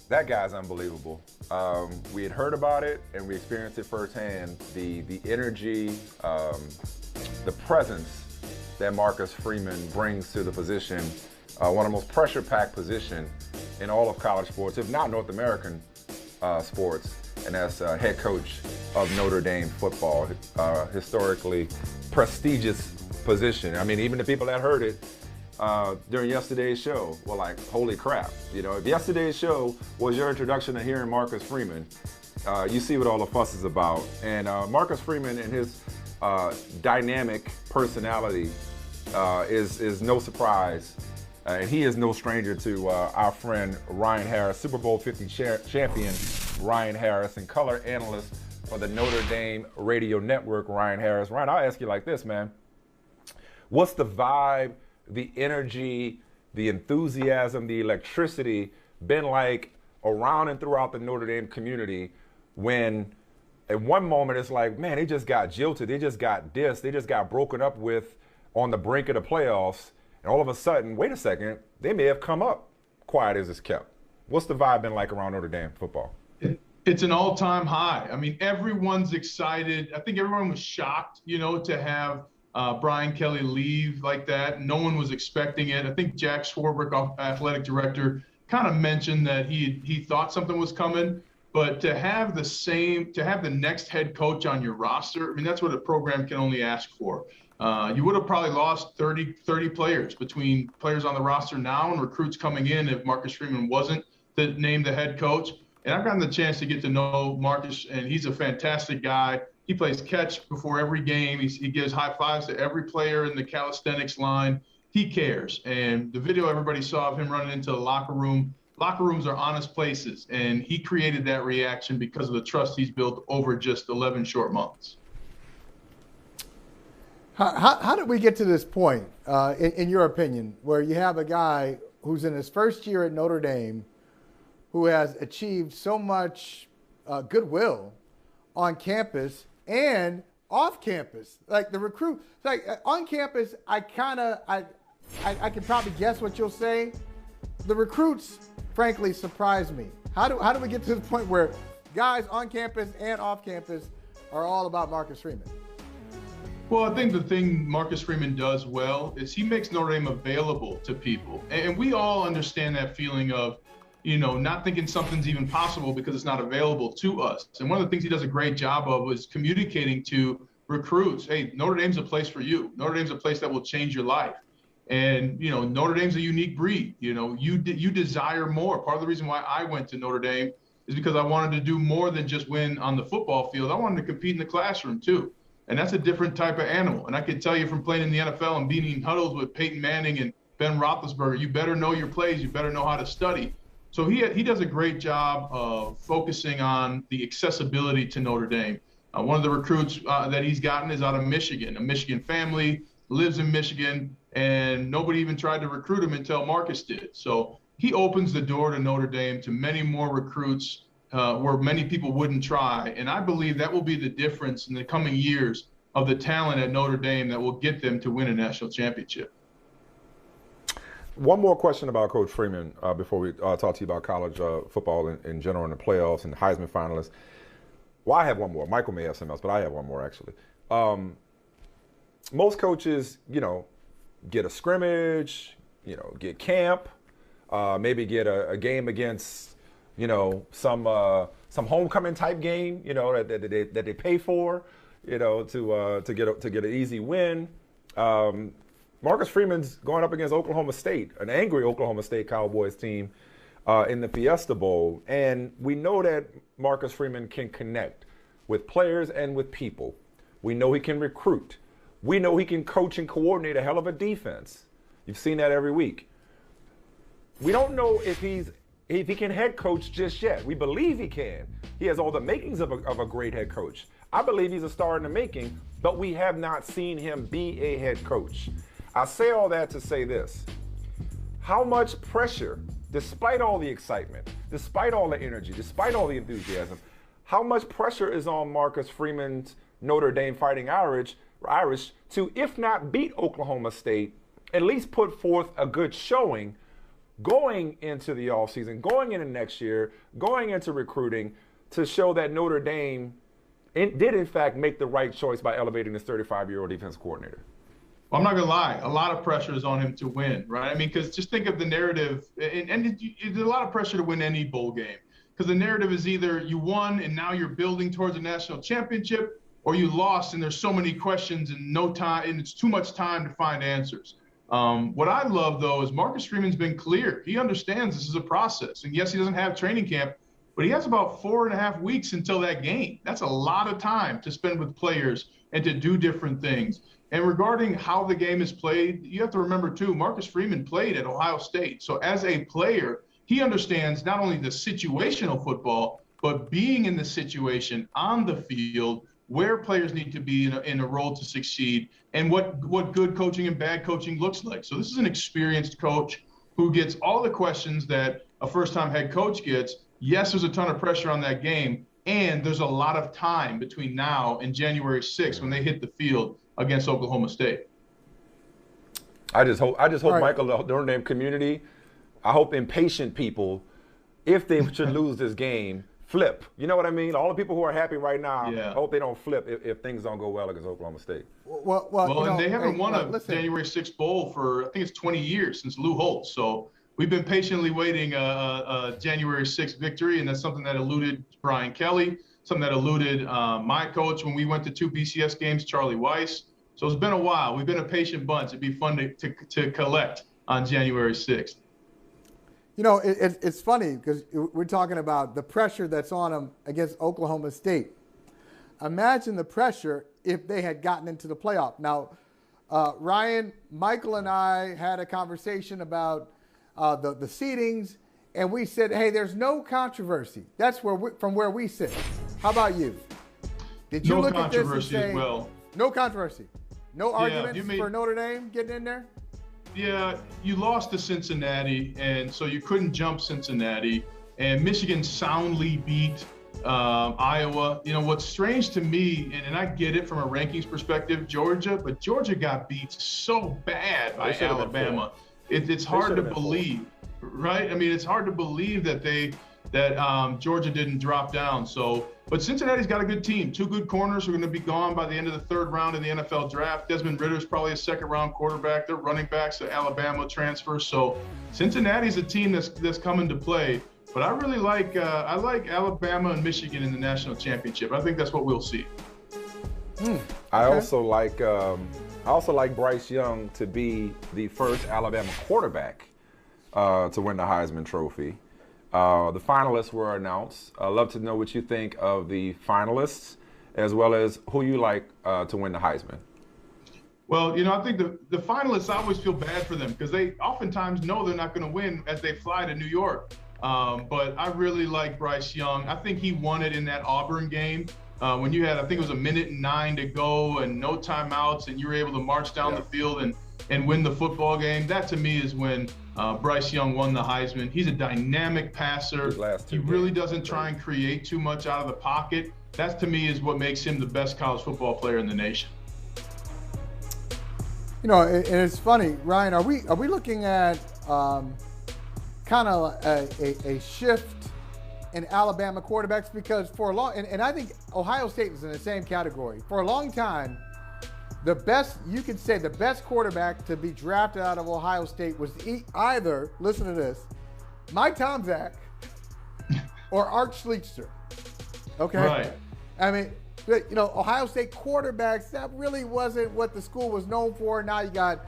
That guy's unbelievable. We had heard about it and we experienced it firsthand. The energy, the presence that Marcus Freeman brings to the position, one of the most pressure-packed position in all of college sports, if not North American sports, and that's head coach of Notre Dame football, historically prestigious position. I mean, even the people that heard it during yesterday's show were like, holy crap. You know, if yesterday's show was your introduction to hearing Marcus Freeman, you see what all the fuss is about. And Marcus Freeman and his dynamic personality is no surprise. And he is no stranger to our friend Ryan Harris, Super Bowl 50 champion Ryan Harris, and color analyst for the Notre Dame radio network, Ryan Harris. Ryan, I'll ask you like this, man. What's the vibe, the energy, the enthusiasm, the electricity been like around and throughout the Notre Dame community when at one moment it's like, man, they just got jilted, they just got dissed, they just got broken up with on the brink of the playoffs, and all of a sudden, wait a second, they may have come up quiet as it's kept. What's the vibe been like around Notre Dame football? It's an all-time high. I mean, everyone's excited. I think everyone was shocked, to have Brian Kelly leave like that. No one was expecting it. I think Jack Swarbrick, athletic director, kind of mentioned that he thought something was coming. But to have the next head coach on your roster, I mean, that's what a program can only ask for. You would have probably lost 30 players between players on the roster now and recruits coming in if Marcus Freeman wasn't named the head coach. And I've gotten the chance to get to know Marcus, and he's a fantastic guy. He plays catch before every game. He gives high fives to every player in the calisthenics line. He cares. And the video everybody saw of him running into the locker room, locker rooms are honest places. And he created that reaction because of the trust he's built over just 11 short months. How did we get to this point, in your opinion, where you have a guy who's in his first year at Notre Dame who has achieved so much goodwill on campus and off campus? Like the recruit, like on campus, I can probably guess what you'll say. The recruits, frankly, surprised me. How do we get to the point where guys on campus and off campus are all about Marcus Freeman? Well, I think the thing Marcus Freeman does well is he makes Notre Dame available to people. And we all understand that feeling of, not thinking something's even possible because it's not available to us. And one of the things he does a great job of was communicating to recruits, hey, Notre Dame's a place for you. Notre Dame's a place that will change your life. And, Notre Dame's a unique breed. You desire more. Part of the reason why I went to Notre Dame is because I wanted to do more than just win on the football field. I wanted to compete in the classroom too. And that's a different type of animal. And I can tell you from playing in the NFL and being in huddles with Peyton Manning and Ben Roethlisberger, you better know your plays. You better know how to study. So he does a great job of focusing on the accessibility to Notre Dame. One of the recruits that he's gotten is out of Michigan, a Michigan family, lives in Michigan, and nobody even tried to recruit him until Marcus did. So he opens the door to Notre Dame to many more recruits where many people wouldn't try. And I believe that will be the difference in the coming years of the talent at Notre Dame that will get them to win a national championship. One more question about Coach Freeman before we talk to you about college football in general and the playoffs and Heisman finalists. Well, I have one more. Michael may have something else, but I have one more actually. Most coaches, get a scrimmage, get camp, maybe get a game against, some homecoming type game, that they pay for, to get an easy win. Marcus Freeman's going up against Oklahoma State, an angry Oklahoma State Cowboys team in the Fiesta Bowl. And we know that Marcus Freeman can connect with players and with people. We know he can recruit. We know he can coach and coordinate a hell of a defense. You've seen that every week. We don't know if he can head coach just yet. We believe he can. He has all the makings of a great head coach. I believe he's a star in the making, but we have not seen him be a head coach. I say all that to say this. How much pressure, despite all the excitement, despite all the energy, despite all the enthusiasm, how much pressure is on Marcus Freeman's Notre Dame Fighting Irish to, if not beat Oklahoma State, at least put forth a good showing going into the offseason, going into next year, going into recruiting to show that Notre Dame did, in fact, make the right choice by elevating this 35-year-old defense coordinator? Well, I'm not going to lie. A lot of pressure is on him to win, right? I mean, because just think of the narrative, and there's a lot of pressure to win any bowl game. Because the narrative is either you won and now you're building towards a national championship, or you lost and there's so many questions and no time, and it's too much time to find answers. What I love, though, is Marcus Freeman's been clear. He understands this is a process. And yes, he doesn't have training camp, but he has about 4.5 weeks until that game. That's a lot of time to spend with players and to do different things. And regarding how the game is played, you have to remember, too, Marcus Freeman played at Ohio State. So as a player, he understands not only the situational football, but being in the situation on the field, where players need to be in a role to succeed, and what good coaching and bad coaching looks like. So this is an experienced coach who gets all the questions that a first-time head coach gets. Yes, there's a ton of pressure on that game, and there's a lot of time between now and January 6th when they hit the field against Oklahoma State. I just hope, right, Michael, the Notre Dame community, I hope impatient people, if they should lose this game, flip. You know what I mean? All the people who are happy right now, I hope they don't flip if things don't go well against Oklahoma State. Well, and they haven't won a January 6th bowl for, I think it's 20 years since Lou Holtz. So we've been patiently waiting a January 6th victory, and that's something that eluded Brian Kelly, something that eluded my coach when we went to 2 BCS games, Charlie Weiss. So it's been a while. We've been a patient bunch. It'd be fun to collect on January 6th. You know, it's funny because we're talking about the pressure that's on them against Oklahoma State. Imagine the pressure if they had gotten into the playoff. Now, Ryan, Michael, and I had a conversation about the seedings, and we said, hey, there's no controversy. That's from where we sit. How about you? Did you look at this and say, no controversy? No arguments for Notre Dame getting in there? Yeah, you lost to Cincinnati, and so you couldn't jump Cincinnati. And Michigan soundly beat Iowa. You know, what's strange to me, and I get it from a rankings perspective, Georgia, but Georgia got beat so bad by Alabama. It's hard to believe, right? I mean, it's hard to believe that Georgia didn't drop down. So, but Cincinnati's got a good team. 2 good corners who are going to be gone by the end of the 3rd round in the NFL draft. Desmond Ritter's probably a 2nd-round quarterback. They're running backs to Alabama transfers. So Cincinnati's a team that's coming to play. But I really like Alabama and Michigan in the national championship. I think that's what we'll see. Okay. I also like Bryce Young to be the first Alabama quarterback to win the Heisman Trophy. The finalists were announced. I'd love to know what you think of the finalists, as well as who you like to win the Heisman. Well, you know, I think the finalists, I always feel bad for them because they oftentimes know they're not going to win as they fly to New York. But I really like Bryce Young. I think he won it in that Auburn game when you had, I think it was 1:09 to go and no timeouts, and you were able to march down the field and win the football game. That to me is when Bryce Young won the Heisman. He's a dynamic passer. He really doesn't try and create too much out of the pocket. That to me is what makes him the best college football player in the nation. You know, and it's funny, Ryan. Are we looking at kind of a shift in Alabama quarterbacks? Because for a long, and I think Ohio State is in the same category. For a long time, the best quarterback to be drafted out of Ohio State was either, listen to this, Mike Tomczak or Art Schlichter. Okay? Right. I mean, you know, Ohio State quarterbacks, that really wasn't what the school was known for. Now you got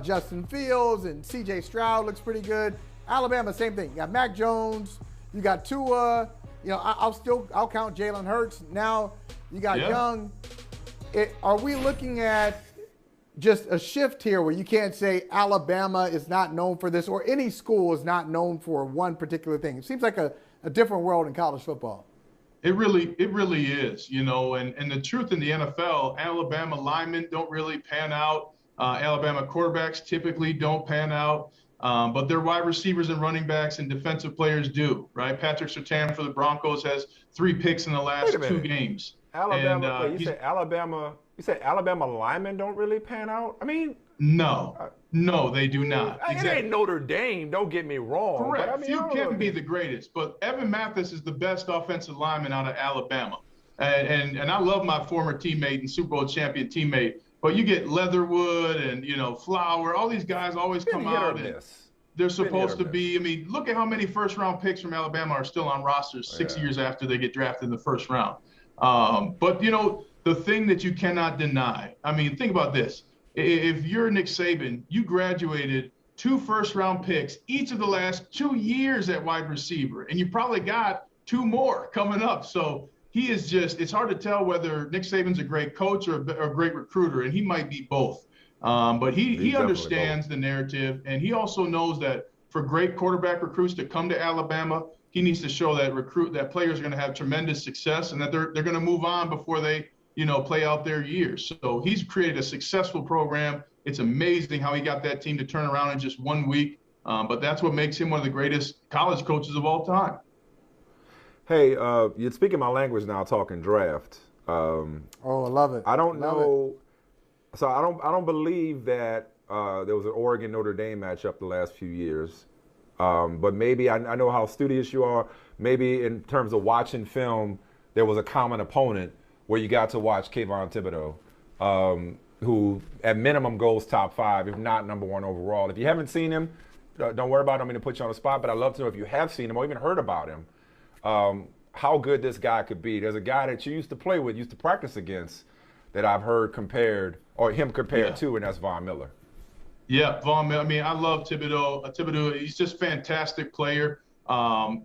Justin Fields and C.J. Stroud looks pretty good. Alabama, same thing. You got Mac Jones. You got Tua. You know, I'll count Jalen Hurts. Now you got Young. Are we looking at just a shift here where you can't say Alabama is not known for this or any school is not known for one particular thing? It seems like a different world in college football. It really is, you know, and the truth in the NFL, Alabama linemen don't really pan out. Alabama quarterbacks typically don't pan out, but their wide receivers and running backs and defensive players do, right? Patrick Surtain for the Broncos has 3 picks in the last 2 games. Alabama, you said Alabama linemen don't really pan out? I mean, No, they do not. It ain't Notre Dame, don't get me wrong. Correct. But I mean, Few can be the greatest, but Evan Mathis is the best offensive lineman out of Alabama. And I love my former teammate and Super Bowl champion teammate, but you get Leatherwood and, Flower, all these guys always come out and they're supposed to be. I mean, look at how many first-round picks from Alabama are still on rosters 6 years after they get drafted in the first round. But, the thing that you cannot deny, I mean, think about this. If you're Nick Saban, you graduated 2 first-round picks each of the last 2 years at wide receiver, and you probably got 2 more coming up. So he is it's hard to tell whether Nick Saban's a great coach or a great recruiter, and he might be both. But he understands the narrative, and he also knows that for great quarterback recruits to come to Alabama, he needs to show that players are going to have tremendous success and that they're going to move on before they play out their years. So he's created a successful program. It's amazing how he got that team to turn around in just 1 week. But that's what makes him one of the greatest college coaches of all time. Hey, you're speaking my language now, talking draft. I love it. I don't know. So I don't believe that there was an Oregon Notre Dame matchup the last few years. But maybe I know how studious you are. Maybe in terms of watching film, there was a common opponent where you got to watch Kayvon Thibodeau, who at minimum goes top 5, if not number 1 overall. If you haven't seen him, don't worry about it. I'm going to put you on the spot, but I'd love to know if you have seen him or even heard about him, how good this guy could be. There's a guy that you used to play with, used to practice against, that I've heard compared to, and that's Von Miller. Yeah, Von Miller. I mean, I love Thibodeau. Thibodeau, he's just a fantastic player.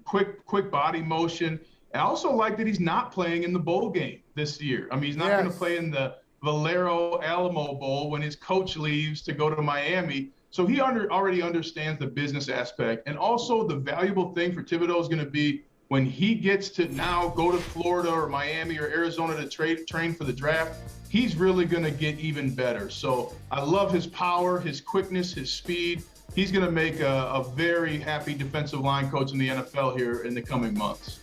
Quick body motion. I also like that he's not playing in the bowl game this year. I mean, he's not going to play in the Valero Alamo Bowl when his coach leaves to go to Miami. So he already understands the business aspect. And also the valuable thing for Thibodeau is going to be when he gets to now go to Florida or Miami or Arizona to train for the draft, he's really going to get even better. So I love his power, his quickness, his speed. He's going to make a very happy defensive line coach in the NFL here in the coming months.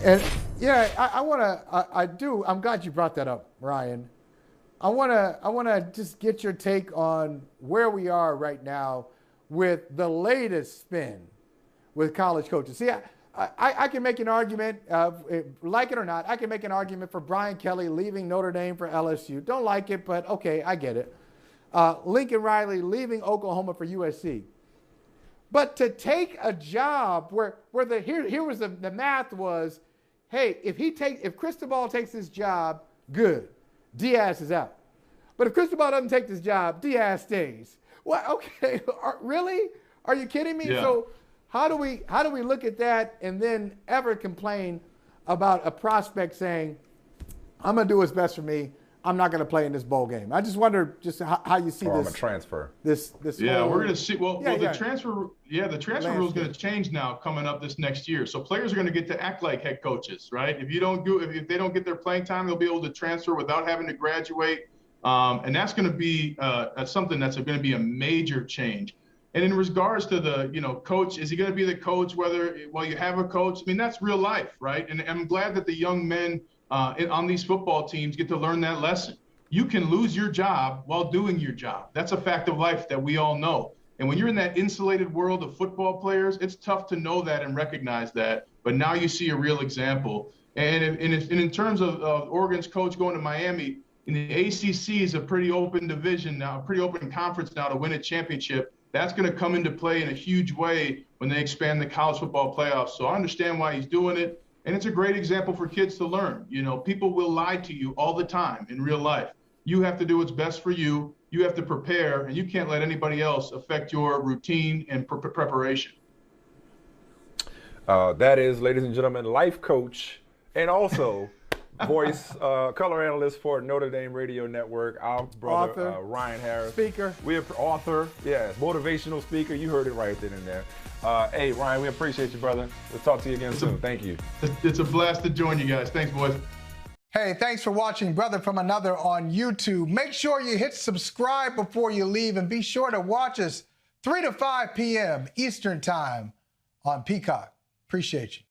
And I'm glad you brought that up, Ryan. I want to just get your take on where we are right now with the latest spin with college coaches. See, I can make an argument, like it or not, I can make an argument for Brian Kelly leaving Notre Dame for LSU. Don't like it, but okay, I get it. Lincoln Riley leaving Oklahoma for USC. But to take a job where the math was, hey, if Cristobal takes this job, good. Diaz is out. But if Cristobal doesn't take this job, Diaz stays. Well, okay, really? Are you kidding me? Yeah. So how do we look at that and then ever complain about a prospect saying, I'm going to do what's best for me. I'm not going to play in this bowl game. I just wonder how you see or this. Or a transfer. This yeah, we're going to see. Well, the transfer rule is going to change now coming up this next year. So players are going to get to act like head coaches, right? If they don't get their playing time, they'll be able to transfer without having to graduate. And that's going to be something that's going to be a major change. And in regards to the, coach, is he going to be the coach while you have a coach? I mean, that's real life, right? And I'm glad that the young men on these football teams get to learn that lesson. You can lose your job while doing your job. That's a fact of life that we all know. And when you're in that insulated world of football players, it's tough to know that and recognize that. But now you see a real example. And in terms of Oregon's coach going to Miami, in the ACC is a pretty open division now, a pretty open conference now to win a championship. That's going to come into play in a huge way when they expand the college football playoffs. So I understand why he's doing it. And it's a great example for kids to learn. People will lie to you all the time in real life. You have to do what's best for you. You have to prepare, and you can't let anybody else affect your routine and preparation. That is, ladies and gentlemen, life coach and also voice color analyst for Notre Dame Radio Network, our brother Ryan Harris. Speaker. We're author, yes, motivational speaker. You heard it right then and there. Hey, Ryan, we appreciate you, brother. We'll talk to you again soon. Thank you. It's a blast to join you guys. Thanks, boys. Hey, thanks for watching Brother from Another on YouTube. Make sure you hit subscribe before you leave, and be sure to watch us 3 to 5 p.m. Eastern Time on Peacock. Appreciate you.